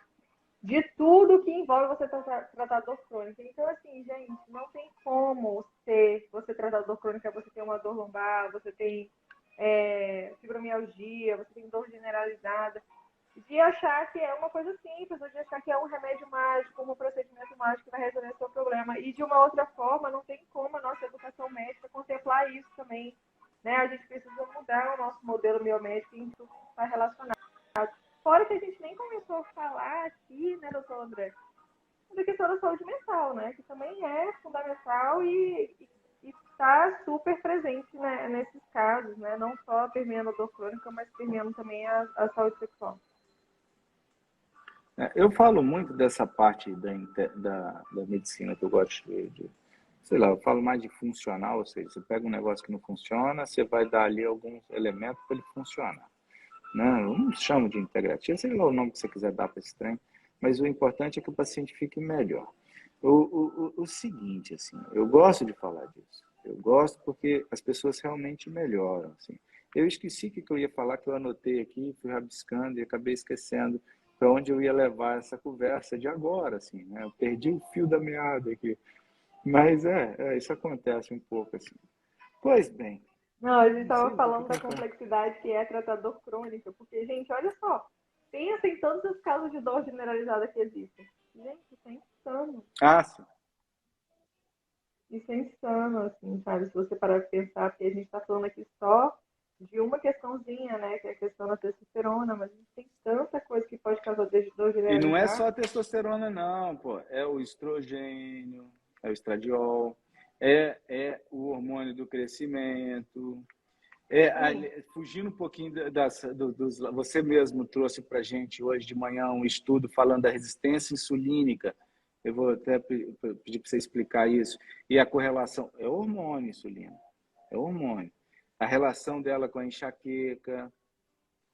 de tudo que envolve você tratar dor crônica. Então, assim, gente, não tem como você tratar dor crônica, você tem uma dor lombar, você tem fibromialgia, você tem dor generalizada, de achar que é uma coisa simples, ou de achar que é um remédio mágico, um procedimento mágico que vai resolver o seu problema. E de uma outra forma, não tem como a nossa educação médica contemplar isso também. Né? A gente precisa mudar o nosso modelo biomédico em tudo que está relacionado. Fora que a gente nem começou a falar aqui, né, doutor André, da questão da saúde mental, né? Que também é fundamental e está super presente, né, nesses casos, né? Não só permeando a dor crônica, mas permeando também a saúde sexual. Eu falo muito dessa parte da medicina que eu gosto sei lá, eu falo mais de funcional, ou seja, você pega um negócio que não funciona, você vai dar ali alguns elementos para ele funcionar. Né? Eu não chamo de integrativa, sei lá o nome que você quiser dar para esse trem, mas o importante é que o paciente fique melhor. O seguinte, assim, eu gosto de falar disso. Eu gosto porque as pessoas realmente melhoram. Assim. Eu esqueci o que eu ia falar, que eu anotei aqui, fui rabiscando e acabei esquecendo para onde eu ia levar essa conversa de agora. Assim, né? Eu perdi o fio da meada aqui. Mas isso acontece um pouco. Assim. Pois bem, Não, a gente não sei estava o que falando da contar. complexidade que é tratar dor crônica, porque, gente, olha só, pensa em todos os casos de dor generalizada que existem. Gente, isso é insano. Ah, sim. Isso é insano, assim, sabe? Se você parar de pensar, porque a gente está falando aqui só de uma questãozinha, né, que é a questão da testosterona, mas a gente tem tanta coisa que pode causar dor E não é generalizada. só a testosterona, não, pô. É o estrogênio, é o estradiol, é o hormônio do crescimento. Sim, Fugindo um pouquinho dos... Você mesmo trouxe para a gente hoje de manhã um estudo falando da resistência insulínica. Eu vou até pedir para você explicar isso. E a correlação... É hormônio, insulina. É hormônio. A relação dela com a enxaqueca.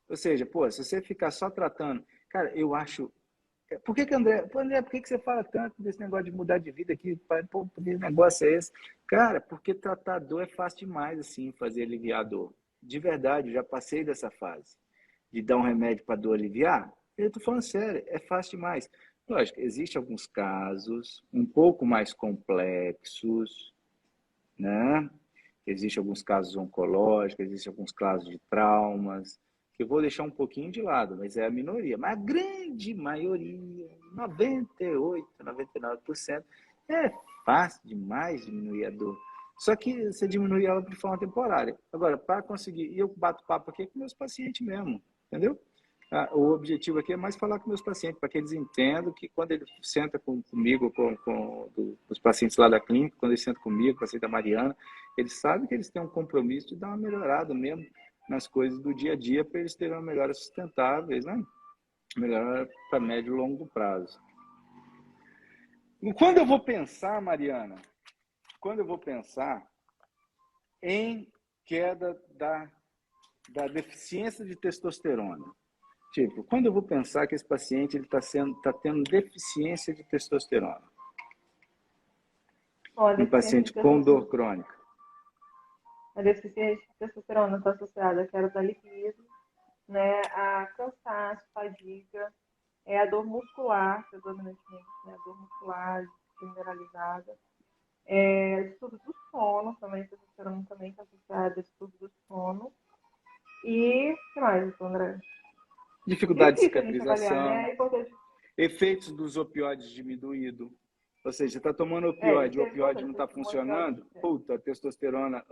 Ou seja, pô, se você ficar só tratando... Cara, eu acho... Por que André, por que você fala tanto desse negócio de mudar de vida aqui? Pô, que negócio é esse? Cara, porque tratar dor é fácil demais, assim, fazer aliviar a dor. De verdade, eu já passei dessa fase. De dar um remédio para dor aliviar. Eu tô falando sério, é fácil demais. Lógico, existem alguns casos um pouco mais complexos, né? Existem alguns casos oncológicos, existem alguns casos de traumas, que eu vou deixar um pouquinho de lado, mas é a minoria. Mas a grande maioria, 98, 99%, é fácil demais diminuir a dor. Só que você diminui ela de forma temporária. Agora, para conseguir, e eu bato papo aqui com meus pacientes mesmo, entendeu? O objetivo aqui é mais falar com meus pacientes, para que eles entendam que quando ele senta comigo, os pacientes lá da clínica, quando eles sentam comigo, o paciente da Mariana, eles sabem que eles têm um compromisso de dar uma melhorada mesmo nas coisas do dia a dia para eles terem uma melhora sustentáveis, né? Melhora para médio e longo prazo. E quando eu vou pensar, Mariana, quando eu vou pensar em queda da deficiência de testosterona, tipo, quando eu vou pensar que esse paciente ele tá tendo deficiência de testosterona, ó, a um deficiência paciente de com testosterona, dor crônica, a deficiência de testosterona está associada à queda da libido, né, a cansaço, fadiga, a dor muscular, predominantemente, né, a dor muscular generalizada, distúrbio do sono, também, testosterona também está associada a distúrbio do sono. E o que mais, doutor André? dificuldade de Difícil a gente avaliar, né? cicatrização, É importante. efeitos dos opioides diminuído. Ou seja, você está tomando opioide, Isso o é opioide importante, não você está tomou opioide. funcionando, puta, a testosterona,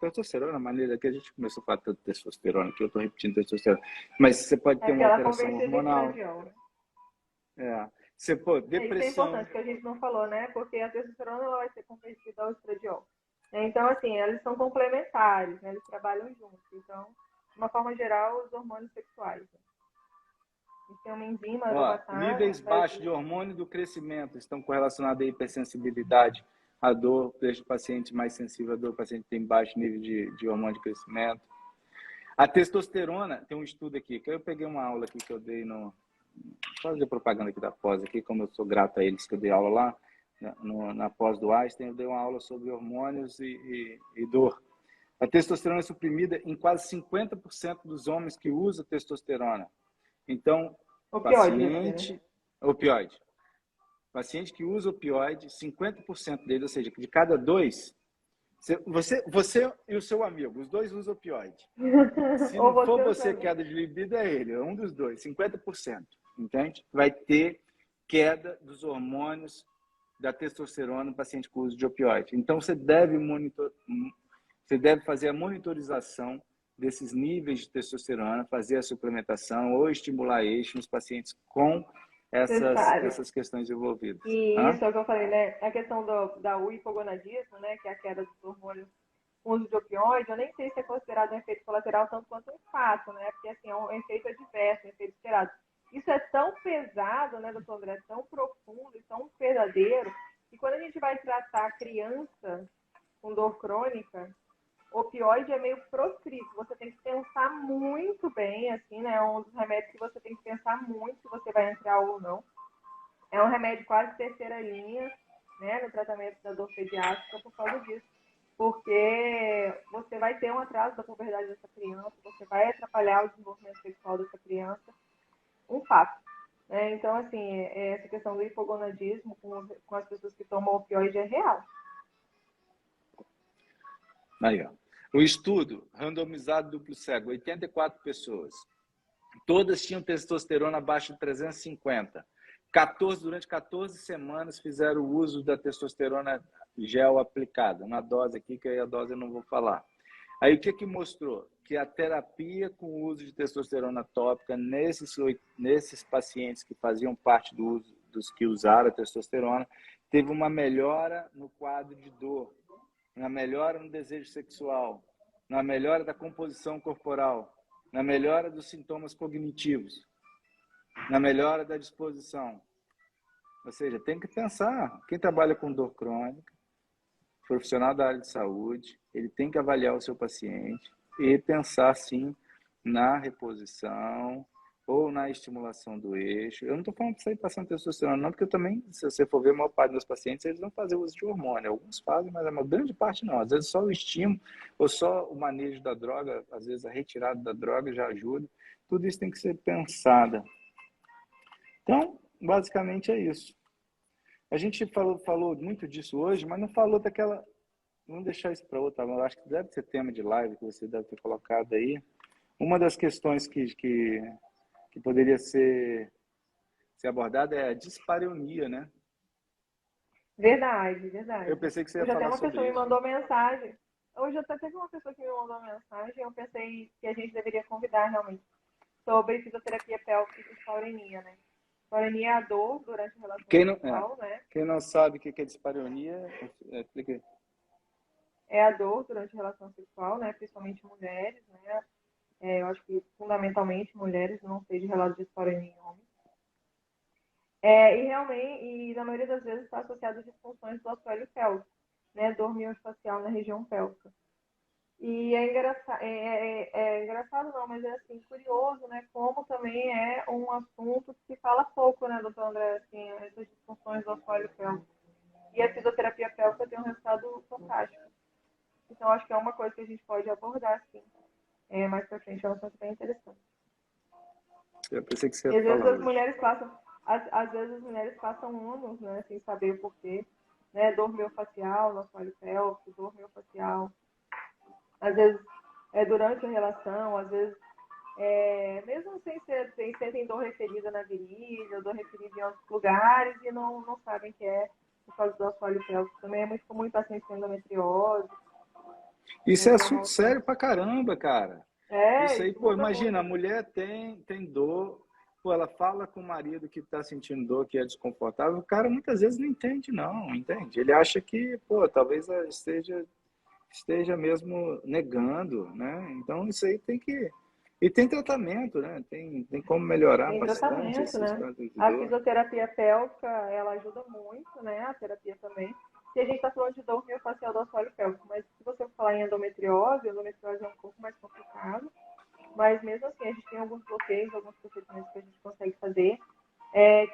testosterona, a maneira que a gente começou a falar tanto de testosterona, que eu estou repetindo testosterona, mas você pode ter É uma porque ela é alteração convertida em hormonal, estradiol, né? você, pô, Isso é depressão, importante, que a gente não falou, né? Porque a testosterona ela vai ser convertida ao estradiol. Então, assim, eles são complementares, né? Eles trabalham juntos. Então, de uma forma geral, os hormônios sexuais. Né? A gente tem uma enzima, a ó, aromatase, níveis que faz baixos de hormônio do crescimento estão correlacionados à hipersensibilidade, à dor, deixa o paciente mais sensível à dor, o paciente tem baixo nível de hormônio de crescimento. A testosterona, tem um estudo aqui, que eu peguei uma aula aqui que eu dei no... Vou fazer propaganda aqui da pós, aqui, como eu sou grato a eles que eu dei aula lá, na pós do Einstein, eu dei uma aula sobre hormônios e dor. A testosterona é suprimida em quase 50% dos homens que usam testosterona. Então, opioide, quer dizer, né? paciente... Opioide. Paciente que usa opioide, 50% dele, ou seja, de cada dois, você e o seu amigo, os dois usam opioide. Se Ou não for você ou seu você amigo. queda de libido, é ele, é um dos dois, 50%, entende? Vai ter queda dos hormônios da testosterona no paciente com uso de opioide. Então, você deve fazer a monitorização desses níveis de testosterona, fazer a suplementação ou estimular eixo nos pacientes com Necessário. essas questões envolvidas. E Hã? isso é o que eu falei, né? A questão da hipogonadismo, né? Que é a queda dos hormônios com uso de opioide, eu nem sei se é considerado um efeito colateral tanto quanto um fato, né? Porque, assim, é um efeito adverso, um efeito esperado. Isso é tão pesado, né, doutor André? Tão profundo e tão verdadeiro, que quando a gente vai tratar a criança com dor crônica, opioide é meio proscrito. Você tem que pensar muito bem, assim, né? É um dos remédios que você tem que pensar muito se você vai entrar ou não. É um remédio quase terceira linha, né, no tratamento da dor pediátrica por causa disso. Porque você vai ter um atraso da puberdade dessa criança, você vai atrapalhar o desenvolvimento sexual dessa criança, um fato. Né? Então, assim, essa questão do hipogonadismo com as pessoas que tomam opioide é real. Aí, ó. O estudo, randomizado duplo cego, 84 pessoas. Todas tinham testosterona abaixo de 350. Durante 14 semanas fizeram o uso da testosterona gel aplicada. Uma dose aqui, que aí a dose eu não vou falar. Aí o que que mostrou? Que a terapia com o uso de testosterona tópica nesses pacientes que faziam parte do uso, dos que usaram a testosterona, teve uma melhora no quadro de dor, na melhora no desejo sexual, na melhora da composição corporal, na melhora dos sintomas cognitivos, na melhora da disposição. Ou seja, tem que pensar, quem trabalha com dor crônica, profissional da área de saúde, ele tem que avaliar o seu paciente e pensar, sim, na reposição ou na estimulação do eixo. Eu não estou falando para sair passando testosterona, não, porque eu também, se você for ver, a maior parte dos pacientes, eles não fazem uso de hormônio. Alguns fazem, mas a uma grande parte não. Às vezes só o estímulo ou só o manejo da droga, às vezes a retirada da droga já ajuda. Tudo isso tem que ser pensado. Então, basicamente é isso. A gente falou muito disso hoje, mas não falou daquela... Vamos deixar isso para outra, eu acho que deve ser tema de live que você deve ter colocado aí. Uma das questões que poderia ser abordada é a dispareunia, né? Verdade, verdade. Eu pensei que você ia Hoje até falar uma pessoa sobre me isso. mandou mensagem. Hoje até teve uma pessoa que me mandou mensagem. Eu pensei que a gente deveria convidar realmente sobre fisioterapia pélvica e dispareunia, né? Dispareunia é a dor durante a relação sexual, né? Quem não sabe o que é dispareunia, explica. É a dor durante a relação sexual, né? Principalmente mulheres, né? Eu acho que fundamentalmente mulheres, não sei de relato de dispareunia em homens. E realmente, e na maioria das vezes está associado a disfunções do assoalho pélvico, né? Dor miofascial na região pélvica. E é engraçado não, mas é assim, curioso, né? Como também é um assunto que se fala pouco, né, doutor André, assim, essas disfunções do assoalho pélvico. E a fisioterapia pélvica tem um resultado fantástico. Então, acho que é uma coisa que a gente pode abordar, sim. Mais pra frente, é um assunto bem interessante. Eu pensei que você E ia às vezes falar as hoje. mulheres passam, às vezes as mulheres passam anos, né, sem saber o porquê, né, dor miofascial no assoalho pélvico, dor miofascial, às vezes durante a relação, às vezes mesmo sem sentem dor referida na virilha, dor referida em outros lugares e não sabem que é por causa do assoalho pélvico. Também é muito comum em pacientes com endometriose, Isso né, é que é uma assunto outra... sério pra caramba, cara. Isso aí, Isso pô, muda imagina, a muito. mulher tem dor, pô, ela fala com o marido que tá sentindo dor, que é desconfortável, o cara muitas vezes não entende, não, entende? Ele acha que, pô, talvez ela esteja mesmo negando, né? Então isso aí tem que... E tem tratamento, né? Tem como melhorar Tem bastante tratamento, esses né? quadros de A dor. fisioterapia pélvica, ela ajuda muito, né? A terapia também. Se a gente está falando de dor miofascial do assoalho pélvico, mas se você for falar em endometriose é um pouco mais complicado. Mas mesmo assim, a gente tem alguns bloqueios, alguns procedimentos que a gente consegue fazer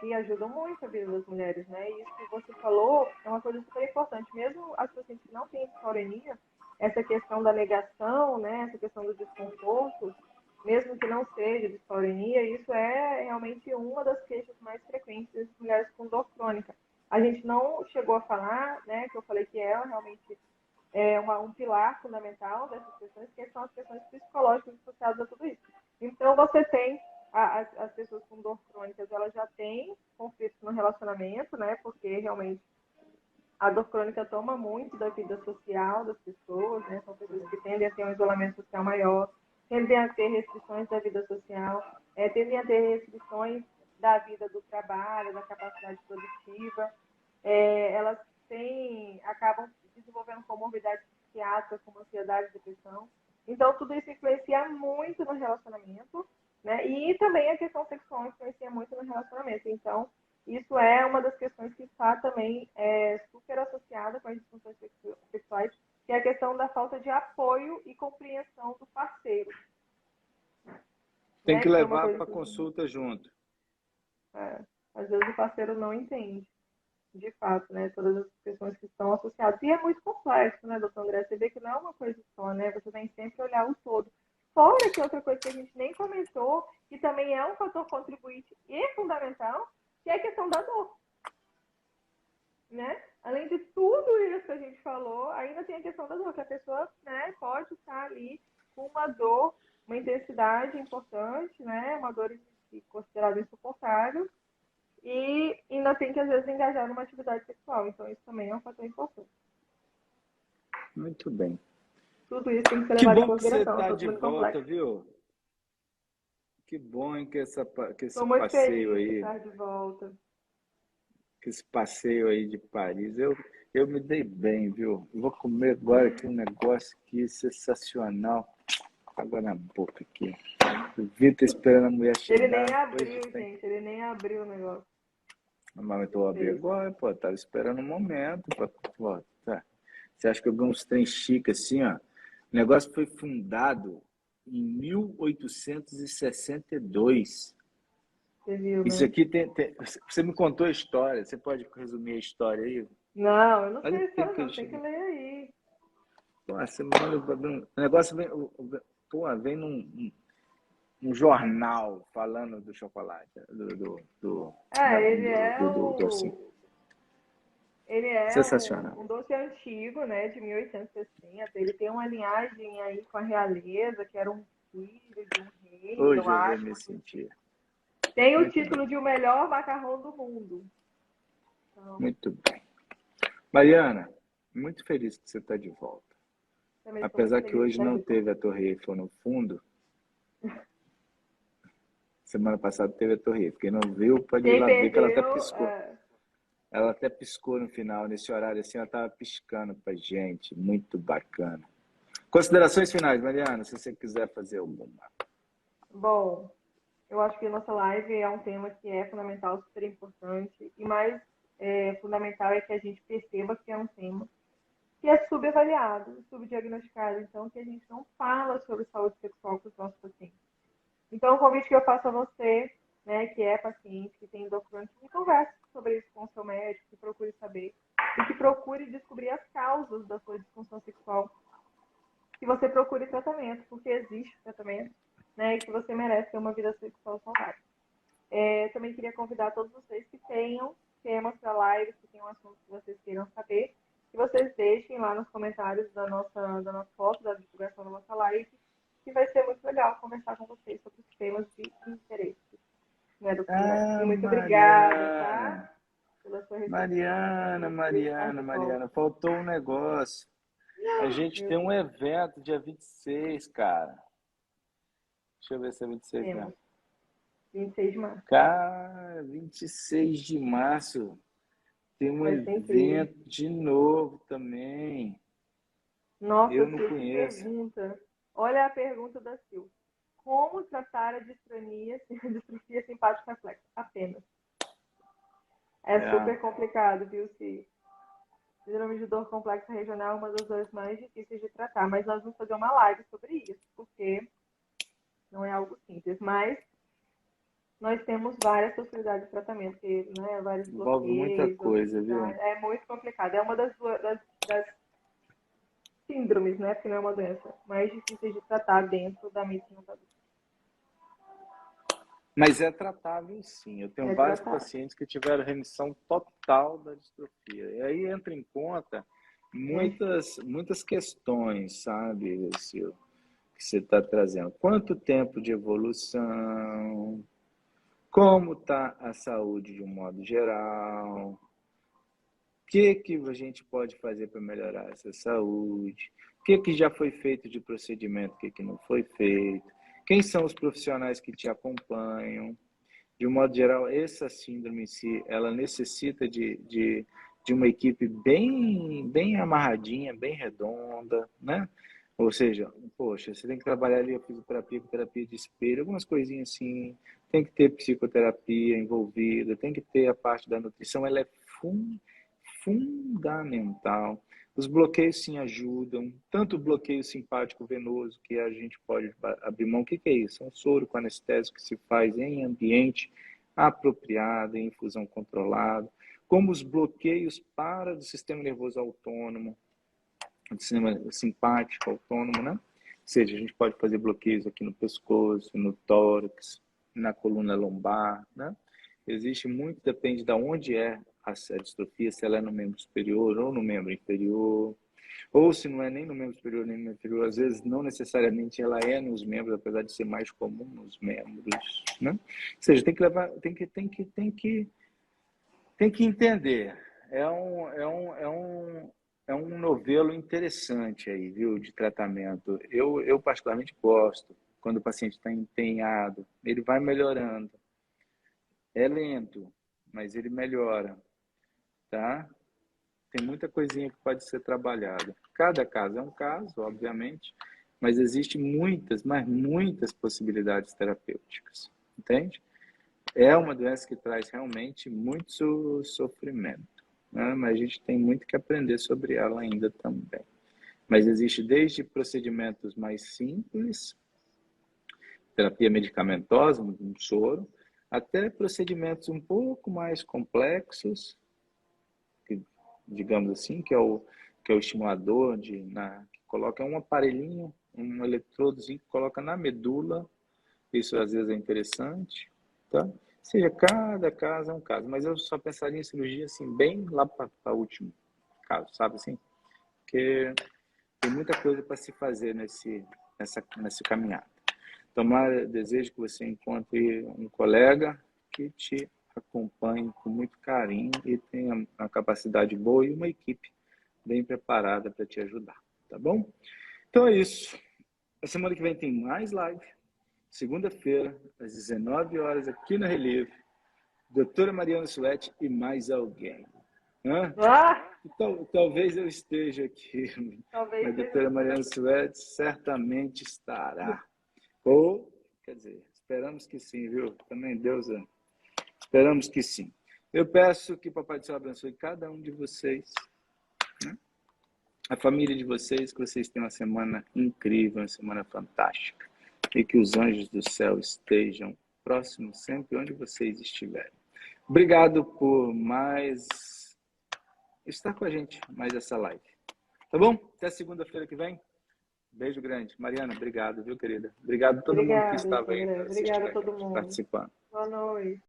que ajudam muito a vida das mulheres, né? E isso que você falou é uma coisa super importante. Mesmo as pacientes que não têm dispareunia, essa questão da negação, né? Essa questão do desconforto, mesmo que não seja dispareunia, isso é realmente uma das queixas mais frequentes das mulheres com dor crônica. A gente não chegou a falar, né? Que eu falei que é realmente um pilar fundamental dessas questões, que são as questões psicológicas associadas a tudo isso. Então, você tem as pessoas com dor crônicas, elas já têm conflitos no relacionamento, né? Porque realmente a dor crônica toma muito da vida social das pessoas, né? São pessoas que tendem a ter um isolamento social maior, tendem a ter restrições da vida social, tendem a ter restrições da vida do trabalho, da capacidade produtiva. Elas acabam desenvolvendo comorbidades psiquiátricas, como ansiedade e depressão. Então, tudo isso influencia muito no relacionamento, né? E também a questão sexual influencia muito no relacionamento. Então, isso é uma das questões que está também super associada com as disfunções sexuais, que é a questão da falta de apoio e compreensão do parceiro. Tem Né? que Que foi uma levar coisa para que consulta junto. às vezes o parceiro não entende, de fato, né? Todas as questões que estão associadas. E é muito complexo, né, doutor André? Você vê que não é uma coisa só, né? Você tem sempre que olhar o todo. Fora que outra coisa que a gente nem comentou, que também é um fator contribuinte e fundamental, que é a questão da dor. Né? Além de tudo isso que a gente falou, ainda tem a questão da dor, que a pessoa, né, pode estar ali com uma dor, uma intensidade importante, né, uma dor considerada insuportável, e ainda tem que, às vezes, engajar numa atividade sexual. Então, isso também é um fator importante. Muito bem. Tudo isso tem que ser Que levado em bom que você consideração, é está tudo de muito volta, complexo. viu? Que bom hein, que esse Estou muito passeio feliz de aí, estar de volta. que esse passeio aí de Paris, eu me dei bem, viu? Eu vou comer agora aqui um negócio aqui sensacional. Água na boca aqui. O Vitor esperando a mulher Ele nem chegar. Hoje abriu, tem. gente, ele nem abriu o negócio. Mas eu vou abrir Beijo. agora, pô. Tava esperando um momento. Pô, tá. Você acha que eu ganho uns trem chique assim, ó? O negócio foi fundado em 1862. Você viu, Isso né? aqui você me contou a história. Você pode resumir a história aí? Não, eu não Olha sei o a história, tempo que eu não. Tem que cheguei. ler aí. Pô, você me manda o negócio vem, pô, vem um jornal falando do chocolate, Ele é doce. Ele é Sensacional. um doce antigo, né, de 1860. Ele tem uma linhagem aí com a realeza, que era um filho de um rei, eu Hoje eu vou acho, me uma coisa assim. sentir Tem o muito bem. título de o melhor macarrão do mundo. Então, Muito bem. Mariana, muito feliz que você está de volta. também estou muito Apesar que feliz de hoje estar não aqui. teve a Torre Eiffel no fundo, semana passada teve a Torre Eiffel. Quem não viu, pode ir Quem lá ver que ela até perdeu, piscou. Ela até piscou no final, nesse horário assim, ela estava piscando para gente. Muito bacana. Considerações finais, Mariana, se você quiser fazer alguma. bom, eu acho que a nossa live é um tema que é fundamental, super importante. E mais fundamental é que a gente perceba que é um tema que é subavaliado, subdiagnosticado. Então, que a gente não fala sobre saúde sexual com os nossos pacientes. Então, o convite que eu faço a você, né, que é paciente, que tem endocrinite, que converse sobre isso com o seu médico, que procure saber e que procure descobrir as causas da sua disfunção sexual, que você procure tratamento, porque existe tratamento, né, e que você merece ter uma vida sexual saudável. Também queria convidar todos vocês que tenham temas para live, que tenham assuntos que vocês queiram saber, que vocês deixem lá nos comentários da nossa foto, da divulgação da nossa live, que vai ser muito legal conversar com vocês sobre os temas de interesse, né, doutora? E Ah, muito obrigada, tá? Mariana. Pela sua receptividade, Mariana, pelo querer estar de Mariana, volta. faltou um negócio. A gente Meu tem um Deus, evento dia 26, cara. Deixa eu ver se é 26 mesmo. temos 26 de março. Cara, 26 de março tem um Vai ser incrível. evento de novo também. Eu Nossa, não Sil, que conheço. pergunta. Olha a pergunta da Sil. Como tratar a distrofia simpática reflexa? Apenas. É É. super complicado, viu, Sil? Síndrome de dor complexa regional é uma das dores mais difíceis de tratar, mas nós vamos fazer uma live sobre isso, porque não é algo simples. Mas nós temos várias possibilidades de tratamento, né, vários Envolve muita bloqueios, coisa, viu? é muito complicado. É uma das síndromes, né, porque não é uma doença, mais difíceis de tratar dentro da medicina adulta. Mas é tratável, sim. Eu tenho É vários tratar. pacientes que tiveram remissão total da distrofia. E aí entra em conta muitas questões, sabe, Sil, que você está trazendo. Quanto tempo de evolução? Como está a saúde de um modo geral? O que a gente pode fazer para melhorar essa saúde? O que já foi feito de procedimento, o que não foi feito? Quem são os profissionais que te acompanham? De um modo geral, essa síndrome em si, ela necessita de uma equipe bem amarradinha, bem redonda, né? Ou seja, poxa, você tem que trabalhar ali a fisioterapia com terapia de espelho, algumas coisinhas assim, tem que ter psicoterapia envolvida, tem que ter a parte da nutrição, ela é fundamental. Os bloqueios sim ajudam, tanto o bloqueio simpático venoso, que a gente pode abrir mão. O que é isso? É um soro com anestésico que se faz em ambiente apropriado, em infusão controlada, como os bloqueios para do sistema nervoso autônomo, do sistema simpático autônomo, né? Ou seja, a gente pode fazer bloqueios aqui no pescoço, no tórax, na coluna lombar, né? Existe muito, depende de onde é a distrofia, se ela é no membro superior ou no membro inferior, ou se não é nem no membro superior nem no membro inferior, às vezes não necessariamente ela é nos membros, apesar de ser mais comum nos membros, né? Ou seja, tem que levar, tem que entender. é um novelo interessante aí, viu, de tratamento. Eu particularmente gosto. Quando o paciente está empenhado, ele vai melhorando. É lento, mas ele melhora, tá? Tem muita coisinha que pode ser trabalhada. Cada caso é um caso, obviamente, mas existe muitas, mas muitas possibilidades terapêuticas, entende? É uma doença que traz realmente muito sofrimento, né? Mas a gente tem muito que aprender sobre ela ainda também. Mas existe desde procedimentos mais simples, terapia medicamentosa, um soro, até procedimentos um pouco mais complexos, que, digamos assim, que é o estimulador, que coloca um aparelhinho, um eletrodozinho que coloca na medula. Isso às vezes é interessante, tá? Ou seja, cada caso é um caso, mas eu só pensaria em cirurgia assim, bem lá para o último caso, sabe assim? Porque tem muita coisa para se fazer nessa caminhada. Tomara, desejo que você encontre um colega que te acompanhe com muito carinho e tenha uma capacidade boa e uma equipe bem preparada para te ajudar, tá bom? Então é isso. A semana que vem tem mais live. Segunda-feira, às 19 horas, aqui na Relive. Doutora Mariana Suete e mais alguém. Hã? Ah, Então, talvez eu esteja aqui, talvez mas a seja doutora você. Mariana Suete certamente estará. Ou, quer dizer, esperamos que sim, viu? Também Deus, esperamos que sim. Eu peço que o Papai do Céu abençoe cada um de vocês, né? A família de vocês, que vocês tenham uma semana incrível, uma semana fantástica. E que os anjos do céu estejam próximos sempre onde vocês estiverem. Obrigado por estar com a gente, mais essa live. Tá bom? Até segunda-feira que vem. Beijo grande. Mariana, obrigado, viu, querida? Obrigado a todo mundo que Obrigada, estava aí André. Obrigada assistindo a a todo gente, mundo. participando. Boa noite.